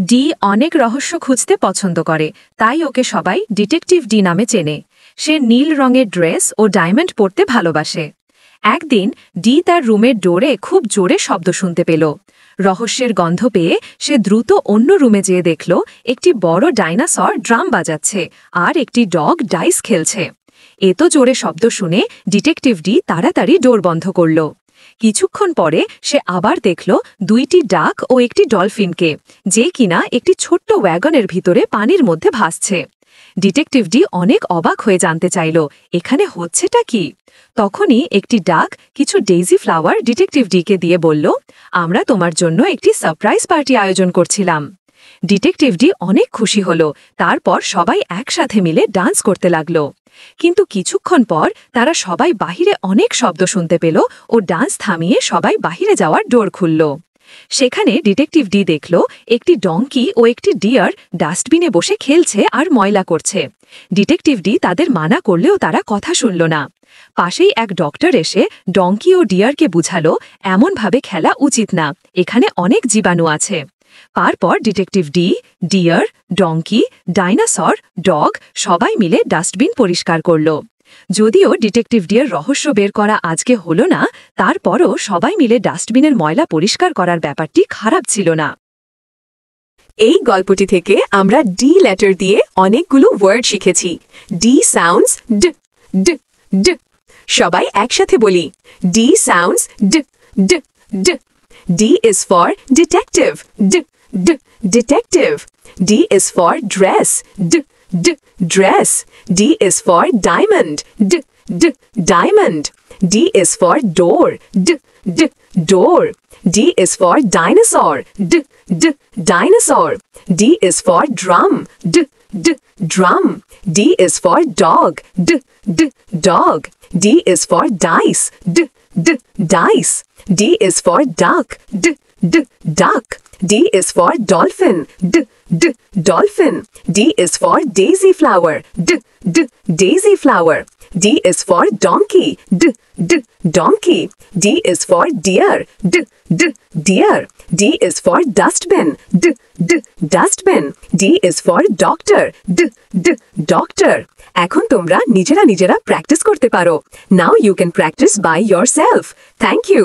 D অনেক রহস্য খুঁজতে পছন্দ করে, তাই ওকে সবাই ডিটেকটিভ ডি নামে চেনে। সে নীল রঙের ড্রেস ও ডায়মন্ড পরতে ভালোবাসে। একদিন ডি তার রুমের ডোরে খুব জোরে শব্দ শুনতে পেল। রহস্যের গন্ধ পেয়ে সে দ্রুত অন্য রুমে যেয়ে দেখল একটি বড় ডাইনোসর ড্রাম বাজাচ্ছে আর একটি ডগ ডাইস খেলছে। এত জোরে শব্দ শুনে ডিটেকটিভ ডি তাড়াতাড়ি ডোর বন্ধ করল। কিছুক্ষণ পরে সে আবার দেখল দুইটি ডাক ও একটি ডলফিনকে, যে কিনা একটি ছোট্ট ওয়াগনের ভিতরে পানির মধ্যে ভাসছে। ডিটেকটিভ ডি অনেক অবাক হয়ে জানতে চাইল এখানে হচ্ছেটা কি। তখনই একটি ডাক কিছু ডেইজি ফ্লাওয়ার ডিটেকটিভ ডিকে দিয়ে বলল, আমরা তোমার জন্য একটি সারপ্রাইজ পার্টি আয়োজন করছিলাম। ডিটেকটিভ ডি অনেক খুশি হল। তারপর সবাই একসাথে মিলে ডান্স করতে লাগল। কিন্তু কিছুক্ষণ পর তারা সবাই বাহিরে অনেক শব্দ শুনতে পেল ও ডান্স থামিয়ে সবাই বাহিরে যাওয়ার ডোর খুলল। সেখানে ডিটেকটিভ ডি দেখল একটি ডঙ্কি ও একটি ডিয়ার ডাস্টবিনে বসে খেলছে আর ময়লা করছে। ডিটেকটিভ ডি তাদের মানা করলেও তারা কথা শুনল না। পাশেই এক ডক্টর এসে ডঙ্কি ও ডিয়ারকে বুঝালো এমনভাবে খেলা উচিত না, এখানে অনেক জীবাণু আছে। তারপর detective D, deer, donkey, dinosaur, dog সবাই মিলে ডাস্টবিন পরিষ্কার করল। যদিও ডিটেকটিভ ডির রহস্য বের করা আজকে হলো না, তারপরও সবাই মিলে ডাস্টবিনের ময়লা পরিষ্কার করার ব্যাপারটি খারাপ ছিল না। এই গল্পটি থেকে আমরা ডি লেটার দিয়ে অনেকগুলো ওয়ার্ড শিখেছি। ডি সাউন্ডস ড ড ড। সবাই একসাথে বলি, ডি সাউন্ডস ড ড ড। D is for detective. D d detective. D is for dress. D d dress. D is for diamond. D d diamond. D is for door. D d door. D is for dinosaur. D d dinosaur. D is for drum. D d drum. D is for dog. D d dog. D is for dice. D d dice. D is for duck. D d duck. D is for dolphin. D d dolphin. D is for daisy flower. D d daisy flower. D is for donkey. D d donkey. D is for deer. D d deer. D is for dustbin. D d dustbin. D is for doctor. D d doctor. এখন তোমরা নিজেরা practice করতে পারো। Now you can practice by yourself. Thank you.